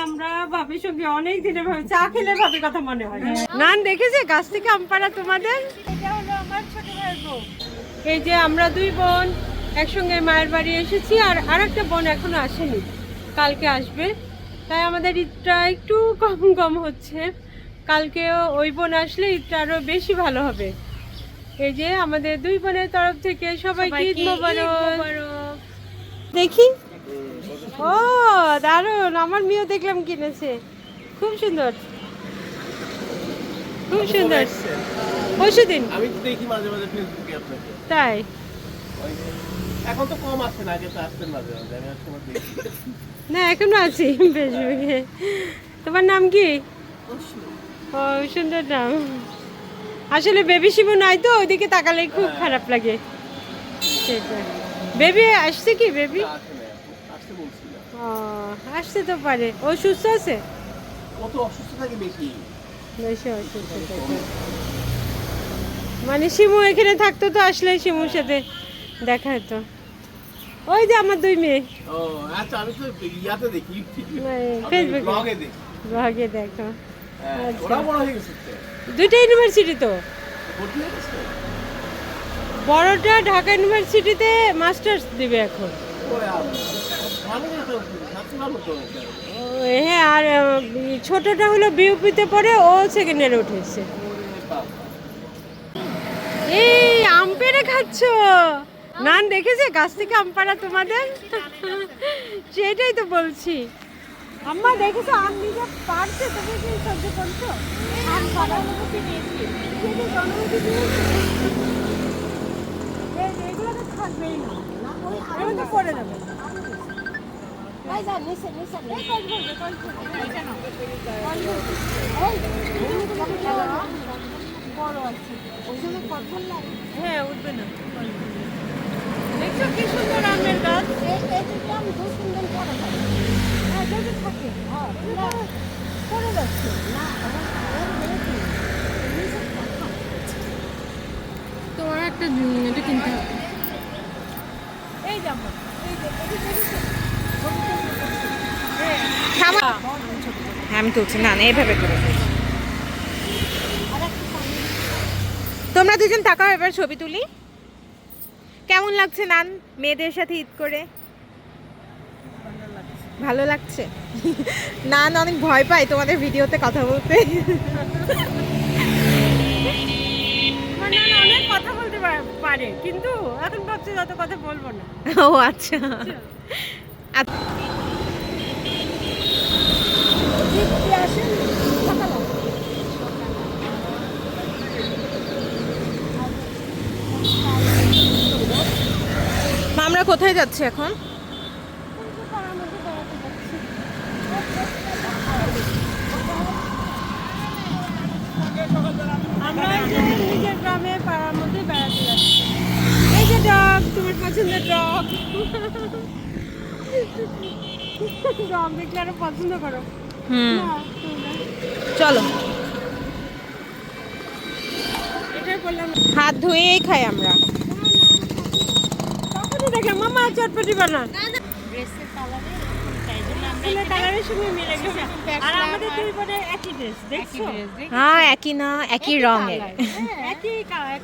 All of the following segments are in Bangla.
আমরা ভাবির সঙ্গে অনেক দিনের ভাবে চা খেলে ভাবির কথা মনে হয়। নান দেখেছে গাছ থেকে আম পাড়া তোমাদের? এটা হলো আমার ছোট ভাইয়ের বউ। এই যে আমরা দুই বোন একসঙ্গে মায়ের বাড়ি এসেছি, আর আরেকটা বোন এখনো আসেনি, কালকে আসবে। তাই আমাদের ঈদটা একটু কম কম হচ্ছে। কালকেও ওই বোন আসলে ঈদটা আরো বেশি ভালো হবে। এই যে আমাদের দুই বোনের তরফ থেকে সবাইকে ঈদ মোবারক। দেখি, ও দারুণ, আমার মেয়েও দেখলাম কিনেছে, খুব সুন্দর খুব সুন্দর। পরশুদিন আমি তো দেখি মাঝে মাঝে ফেসবুকে আপনাকে। তাই এখন তো কম আসেন, আগে তো আসতেন মাঝে মাঝে, আমি আজকে দেখি। না এখনো আছি ফেসবুকে। তোমার নাম কি? ও সুন্দর নাম। আসলে বেবি শিবু নাই তো, ওইদিকে তাকালে খুব খারাপ লাগে। সেটা বেবি আসছে কি? বেবি আসতে বলছিল। ও আসতে তো পারে, ও সুস্থ আছে? ও তো অসুস্থ থাকে বেশি। বেশি অসুস্থ থাকে মানে শিমু এখানে থাকতো তো, আসলে শিমুর সাথে দেখা হতো। ওই যে আমার দুই মেয়ে। ও আচ্ছা, আমি তো ইয়াতে দেখি, ফেসবুকে ব্লগে দেখি। ব্লগে দেখো। ওরা বড় হয়ে গেছে তো। দুইটা ইউনিভার্সিটি তো, ভর্তি হয়ে গেছে। বড়টা ঢাকা ইউনিভার্সিটিতে মাস্টার্স দিবে এখন। ওরে আল্লাহ, ভালো তো, ছাত্র ভালো তো। হ্যাঁ, আর ছোটটা হলো বিউপিতে পড়ে, ও সেকেন্ড ইয়ারে উঠেছে। এই আম পেড়ে খাচ্ছ? নান দেখেছে গাছ থেকে আম পাড়া তোমাদের? সেটাই তো বলছি। আম্মা দেখেছো আম নিজে পারছে, তুমি কি সহ্য করছো? আম পাড়া অনুমতি নিয়েছি, এগুলো তো থাকবেই না, এগুলো তো পড়ে যাবে। হ্যাঁ উঠবে না। দেখছো কি সুন্দর আমের গাছ? থাকে পড়ে যাচ্ছে তোমার একটা এটা কিনতে হবে। এই যাবো হ্যাঁ আমি তুলছি না, এইভাবে করে। তোমরা দুজন তাকাও, এবার ছবি তুলি। কেমন লাগছে নান মেয়েদের সাথে ঈদ করে? ভালো লাগছে। নান অনেক ভয় পায় তোমাদের ভিডিওতে কথা বলতে। অনেক কথা বলতে পারে, কিন্তু এখন ভাবছি যত কথা বলবো না। ও আচ্ছা। আমরা কোথায় যাচ্ছি এখন? আমরা নিজের গ্রামে পাড়ার মধ্যে বেড়াতে যাচ্ছি। এই যে ডগ, তোমার পছন্দের ডগ। ডগ দেখলে আরো পছন্দ করো। চলো, এটাই বললাম, হাত ধুয়েই খাই আমরা। তখনই দেখলাম মামা চটপটি বানা। কালারের সঙ্গে মিলে গেছে। আর আমাদের দুই বোনের একই ড্রেস, দেখছো? হ্যাঁ একই না, একই রঙের। একই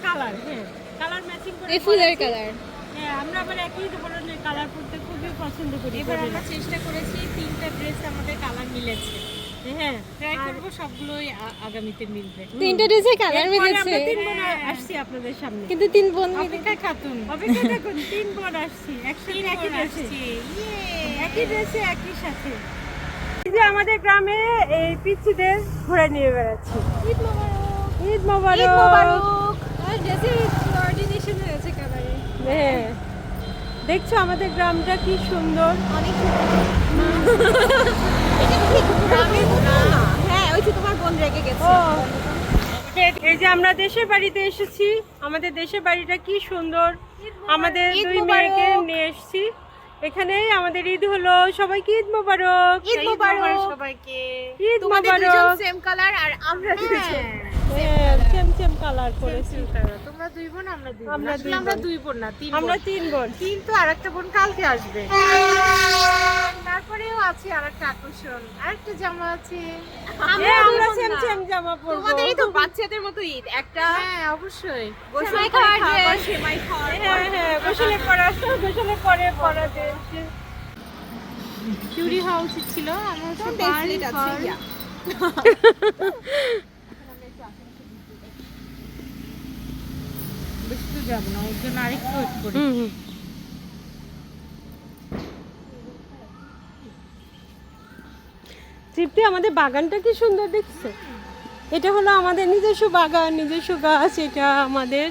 কালার, হ্যাঁ কালার ম্যাচিং করে। এই ফুলের কালার। হ্যাঁ আমরা আবার একই ধরনের কালার পরতে খুবই পছন্দ করি। এবার আমরা চেষ্টা করেছি তিনটা ড্রেস আমাদের কালার মিলেছে। হ্যাঁ ট্রাই করব সবগুলোই আগামীতে মিলবে। তিনটা ড্রেসে কালার এরপরে মিলেছে, আমরা তিন বোন আসছি আপনাদের সামনে। কিন্তু তিন বোন অপেক্ষা খাতুন অপেক্ষা দেখুন, তিন বোন আসছি একসাথে, একই ড্রেসে, একই ড্রেসে একই সাথে। এই যে আমাদের গ্রামে এই পিচ্চিদের ঘুরে নিয়ে বেড়াচ্ছি। ঈদ মোবারক। ঈদ মোবারক। ঈদ মোবারক। আর ড্রেসের কোঅর্ডিনেশন হয়েছে কালারে। হ্যাঁ দেখছো আমাদের গ্রামটা কি সুন্দর। অনেক সুন্দর। এটা ঠিক গ্রামের মতো না। হ্যাঁ ওই যে তোমার বোন রেগে গেছে। ও এই যে আমরা দেশের বাড়িতে এসেছি, আমাদের দেশের বাড়িটা কি সুন্দর। আমাদের দুই মেয়েকে নিয়ে এসেছি এখানেই। আমাদের ঈদ হলো, সবাইকে ঈদ মোবারক। ঈদ মোবারক সবাইকে। ঈদ মোবারক। তোমাদের দুজন সেম কালার আর আমরা দুজন। সেম কালার করেছি। তোমরা দুই বোন আমরা দুই আমরা বোন। দুই আসলে আমরা বোন। দুই বোন না, তিন আমরা বোন। 3 বোন। কিন্তু আরেকটা বোন কালকে আসবে। তারপরেও আছে আরেকটা আকর্ষণ, আরেকটা জামা আছে। আমরা দুই বোন সেম না। জামা পরবো। তোমাদেরই তো বাচ্চাদের মতো ঈদ একটা হ্যাঁ অবশ্যই। গোসল করে খাওয়া, সেমাই খাওয়া। হ্যাঁ গোসলে পড়াতে চুরি হওয়া উচিত ছিল আমার তো ব্রেসলেট আছে ইয়া। বেশি তো যাবো না, ওর জন্য আরেকটু ওয়েট করি। তৃপ্তি আমাদের বাগানটা কি সুন্দর দেখছো? এটা হলো আমাদের নিজস্ব বাগান, নিজস্ব গাছ। এটা আমাদের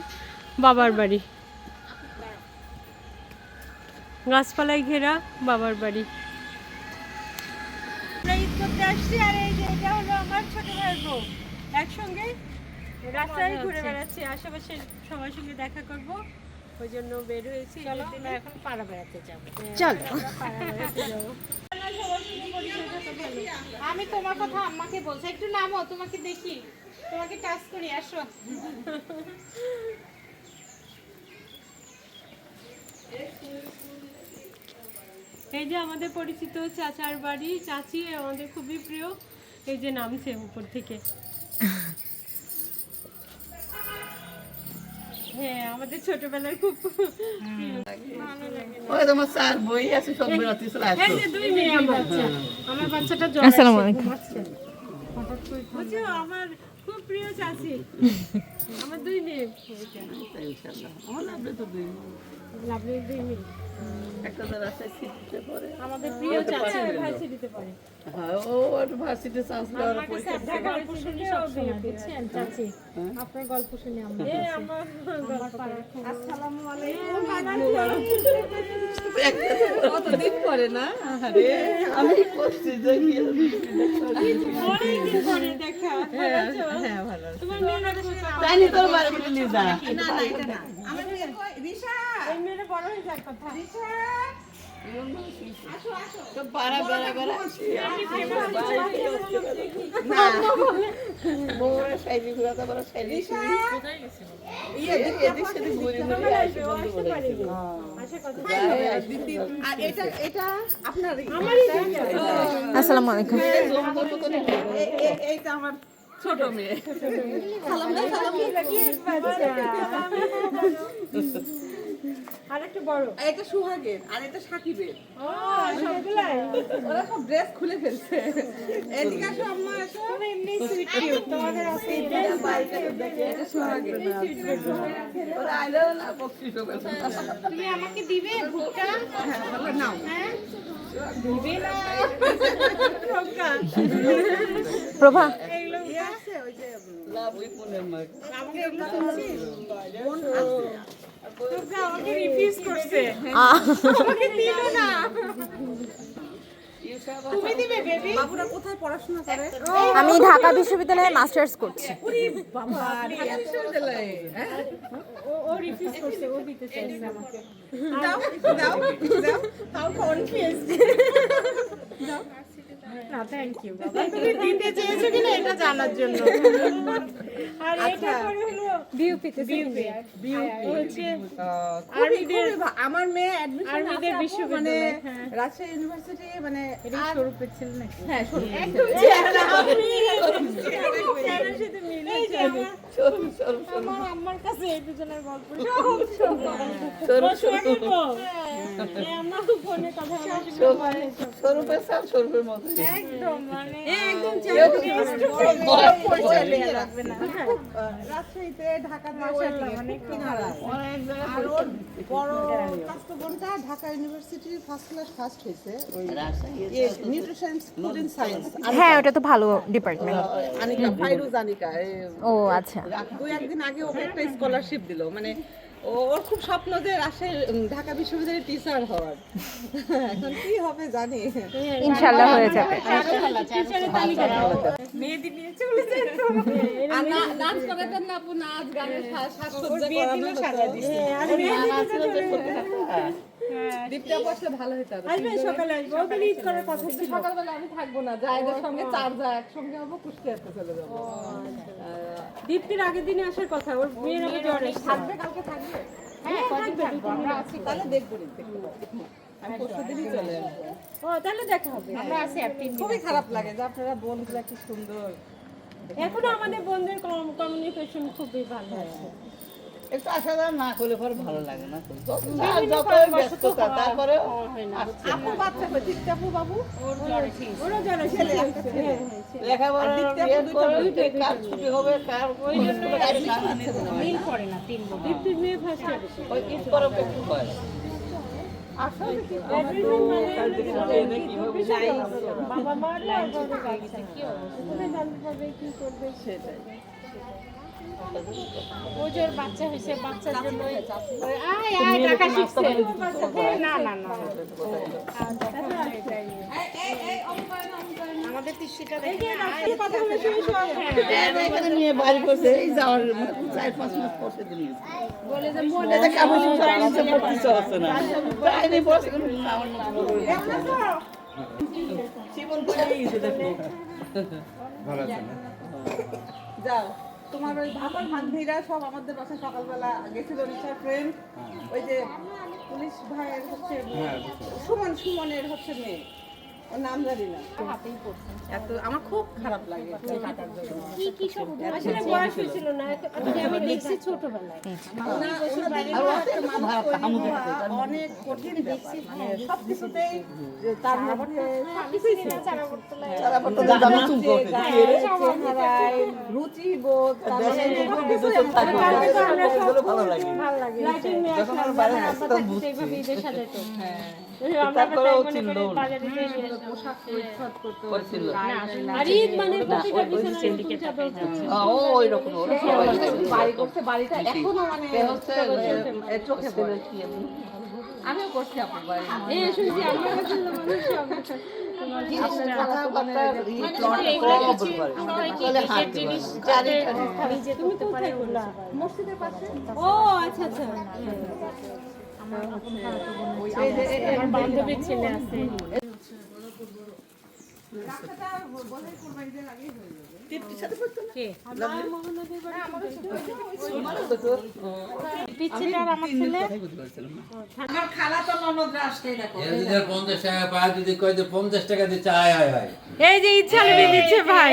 বাবার বাড়ি, গাছপালায় ঘেরা বাবার বাড়ি। আমরা ঈদ করতে আসছি, আর এই যে এটা হলো আমার ছোট ভাইয়ের বউ। একসঙ্গে রাস্তায় ঘুরে বেড়াচ্ছি, আশেপাশের সবার সঙ্গে দেখা করব, ওই জন্য বের হয়েছি। চলো আমরা এখন পাড়া বেড়াতে যাবো। চলো পাড়া বেড়াতে যাবো। আমি তোমার কথা আম্মাকে বলছি, একটু নামো, তোমাকে দেখি, তোমাকে টাচ করি, আসো। এই যে আমাদের পরিচিত চাচার বাড়ি, চাচি আমাদের খুবই প্রিয়। এই যে নামছে উপর থেকে। হ্যাঁ আমাদের ছোটবেলার খুব প্রিয়। ভালো লাগে না? ওই তোমার স্যার বই আছে সব বেরোতে চলে আসছো। এই যে 2 মেয়ে আমার। আমার বাচ্চাটা জ্বর আসসালামু আসছে, আলাইকুম। ঘুমাচ্ছে। হঠাৎ করে বুঝছো আমার খুব প্রিয় চাচি, আমার 2 মেয়ে। এটা ইনশাআল্লাহ আমার লাভে তো দুই লাভলি 2 মেয়ে একটা তো রাস্তায় শিখতে পারে। আমাদের প্রিয় চাচি, ভাইসি দিতে পারে। হ্যাঁ ও একটা ভার্সিটি চান্স দেওয়ার পরীক্ষা দিতে পারে। গল্প শুনি সবসময়, বুঝছেন চাচি? আপনার গল্প শুনি আমরা। আমার গল্প করে। আসসালামু আলাইকুম। কতদিন পরে না আরে আমি করছি যে গিয়ে অনেকদিন পরে দেখা। ভালো আছো? হ্যাঁ ভালো তোমার মেয়েরা কোথায়? জানি তোর বারে বলে নিয়ে যা এই মেয়েরা বড় হয়ে যাওয়ার কথা। তো পাড়া বেড়া বেড়া আসি বউরা সাইজি ঘুরাতে পারো সাইজি এদিক সেদিক ঘুরে ঘুরে আসি বন্ধু বলে আর এটা আপনারই। আসসালামু আলাইকুম। এইটা আমার ছোট মেয়ে আর একটা বড়। এটা সুহাগের আর এটা সাকিবের। ও সবগুলাই। ওরা সব ড্রেস খুলে ফেলছে। এদিকে আসো আম্মা, আসো। তোমরা এমনি সুইট কিউট, তোমাদের আছে এটা সুহাগের। ওরা আইলেও না বকশিস হবে। তুমি আমাকে দিবে ভুট্টা? হ্যাঁ বলে নাও। হ্যাঁ দিবে না। প্রভা এগুলো আছে ওই যে লাভ ওই মনের মাগ আমাকে এগুলো শুনছি বোন আছে। তোমরা আমাকে রিফিউজ করছে, আমাকে দিল না। তুমি দিবে বেবি? বাবুরা কোথায় পড়াশোনা করে? আমি ঢাকা বিশ্ববিদ্যালয়ে মাস্টার্স করছি। বাবা ঢাকা বিশ্ববিদ্যালয়ে। ও রিফিউজ করছে, ও দিতে চাইছে আমাকে। দাও দাও দাও তাও কনফিউজ। না থ্যাংক ইউ বাবা, তুমি দিতে চেয়েছো কিনা এটা জানার জন্য। আর এটা করে হলো বিউপিতে বিউপি হচ্ছে আর্মিদের আমার মেয়ে অ্যাডমিশন আর্মিদের মানে বিশ্ববিদ্যালয়। রাজশাহী ইউনিভার্সিটি মানে এটা স্বরূপের ছিল নাকি? হ্যাঁ শুরু একদম চেহারা চেহারার সাথে মিলে যাবে। আমার আম্মার কাছে এই দুজনের গল্প সব আমার ফোনে কথা বলে স্বরূপের সাথ স্বরূপের মতো একদম মানে একদম রাখবে না। রাজশাহীতে ঢাকাতে মাশাআল্লাহ, অনেক কিনারা অনেক জায়গায় আর ওর বড় কাস্ত বোনটা ঢাকা ইউনিভার্সিটির ফার্স্ট ক্লাস ফার্স্ট হয়েছে ওই নিউট্রিশন ফুড এন্ড সায়েন্স। হ্যাঁ ওটা তো ভালো ডিপার্টমেন্ট। আনিকা ফাইরুজ আনিকা ও আচ্ছা। দুই একদিন আগে ওকে একটা স্কলারশিপ দিল মানে ওর খুব স্বপ্ন যে রাজশাহী ঢাকা বিশ্ববিদ্যালয়ের টিচার হওয়ার। এখন কি হবে জানি। ইনশাআল্লাহ হয়ে যাবে। টিচারের তালিকা দাও। মেহেদি নিয়ে চলে যায় তো। আর নাচ করাতেন না আপু, নাচ গানের সাজসজ্জা করানো দীপটা বসলে ভালো হতো। আসবে সকালে আসবে, ওদের ঈদ করার কথা ছিল। সকালবেলা আমি থাকবো না, জায়গার সঙ্গে চার যা একসঙ্গে হবো, কুষ্টিয়াতে চলে যাবো। দীপ্তির আগের দিনে আসার কথা, ওর মেয়ের আবার জ্বর এসেছে। থাকবে, কালকে থাকবে? হ্যাঁ, থাকবে, আমরা আছি, তাহলে দেখবো নি, দেখতে পাবো। আমি পরশুদিনই চলে আসবো। ও তাহলে দেখা হবে। খুবই খারাপ লাগে যে আপনারা বোনগুলা কি সুন্দর। এখনো আমাদের বন্ধুদের কমিউনিকেশন খুবই ভালো আছে। একটু আসা যাওয়া না করলে পরে ভালো লাগে না তো। বিভিন্ন যতই কারণবশত ব্যস্ততা তারপরেও হয় না। আপু বাচ্চা দীপ্তি আপু বাবু ওরা জ্বর এসেছে। হ্যাঁ, লেখাপড়া ইয়ে করে কার ছুটি হবে কার মিল পড়ে না 3 বোন। দীপ্তির মেয়ে ফার্স্ট ইয়ারে। ওই ঈদ পরে একটু হয়। অ্যাডমিশন বাবা মার আর বড় বাচ্চা কি অবস্থা? তুমি জানতে পারবে কি করবে সেটাই। ও যে ওর বাচ্চা হয়েছে, বাচ্চার জন্য টাকা শিখছে। না না না আমাদের টিস্যুটা দেখে কথা বলে শুনে এখানে নিয়ে বাড়ি করছে এই যাওয়ার 4-5 মাস পরে দিন বলে যে মনে এটা কাবু আরামসে পড়তে হচ্ছে না তাই নেই বসে আমার জীবন করে গেছে দেখো ভালো আছেন না? যাও তোমার ওই আমার ভাগ্নিরা সব আমাদের বাসায় সকালবেলা গেছিল রিক্সার ফ্রেন্ড ওই যে পুলিশ ভাইয়ের হচ্ছে সুমনের হচ্ছে মেয়ে, ওর নাম জানি না। এত আমার খুব খারাপ লাগে কাটার জন্য। আসলে বয়স হয়েছিল না, আমি দেখছি ছোটবেলায়। অনেক কঠিন ব্যাপার, মানে সবকিছুতেই তার মধ্যে সবকিছুই ছিল। রুচি বোধ ভালো লাগে ভালো লাগে। লাইটিং নিয়ে যখন আমার বাড়ি আসতো তখন বুঝছি। এইভাবে ঈদে সাজাতো। তারপরেও ছিল বাজারে যেয়ে নিয়ে আসতো। পোশাক পরিচ্ছদ করতো। করছিল আর ঈদ মানে প্রতিটা বিছানায় নতুন চাদর থাকে। ওই রকম ওরা সবাই বাড়ি করছে, বাড়িটা এখনো মানে হচ্ছে চোখে পড়ে আমিও করছি আপনার বাড়ি। এই শুনছি আমরা বললাম মানুষ কথাবার্তা তুমি কোথায় করলা? মসজিদের পাশে ও আচ্ছা আচ্ছা। আমার বান্ধবীর ছেলে আছে। রাস্তাটা বোধহয় কোরবানিদের আগেই হয়ে যাবে। কে? আমার মহানদীর বাড়ি পিচ্ছিটার আমার ছেলে আমার খালা তো ননদরা আসতেই দেখো। 50 টাকা পায় যদি কয় যে 50 টাকা দিয়ে চায় হয় এই যে ইচ্ছা লেগে দিচ্ছে ভাই।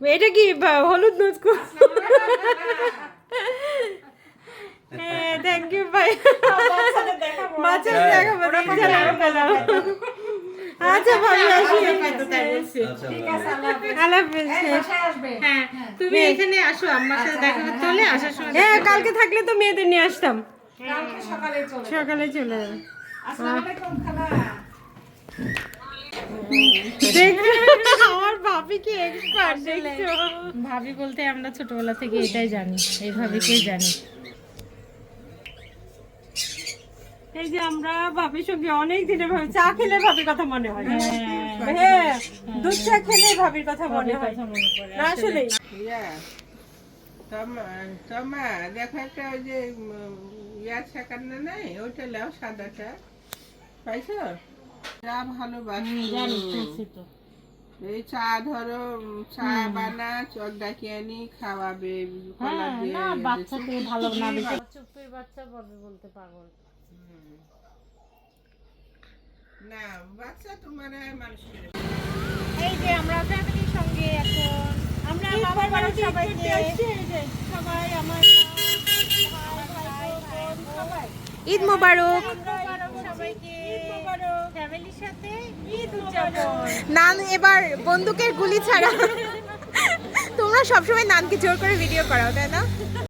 এটা কি হলুদ নুচকু? হ্যাঁ থ্যাংক ইউ ভাই। বাচ্চাদের দেখাবো ইচ্ছা লেগে পেলাম। আচ্ছা ভাবি আসি। আল্লাহ হাফেজ। হ্যাঁ তুমি এখানে আসো আমার সাথে দেখা করতে হলে আসার সময় হ্যাঁ কালকে থাকলে তো মেয়েদের নিয়ে আসতাম। সকালে চলে যাবে। আমার ভাবি কি এক্সপার্ট দেখছো? ভাবি বলতে আমরা ছোটবেলা থেকে এটাই জানি, এই ভাবিকেই জানি। এই যে আমরা ভাবির সঙ্গে অনেক দিনের ভাবি চা খেলে ভাবির কথা মনে হয়। হ্যাঁ দুধ চা খেলে ভাবির কথা মনে হয়। না আসলে তোমা দেখো একটা ওই যে ইয়ার শেখানো নাই ওইটা লেও সাদাটা পাইছো যা ভালোবাসি এই চা ধরো চা বানা চক ডাকি আনি খাওয়াবে কলা দিয়ে না বাচ্চাকে ভালো না বেশি চুপের বাচ্চা বলবে বলতে পাগল। না বাচ্চা তোমার মানুষের এই যে আমরা ফ্যামিলির সঙ্গে এখন আমরা বাবার বাড়িতে সবাইকে আসছি। এই যে সবাই আমার সবাই ঈদ মোবারক। সবাইকে ঈদ মোবারক। ফ্যামিলির সাথে ঈদ উদযাপন। নান এবার বন্দুকের গুলি ছাড়া তোমরা সবসময় নানকে জোর করে ভিডিও করাও তাই না?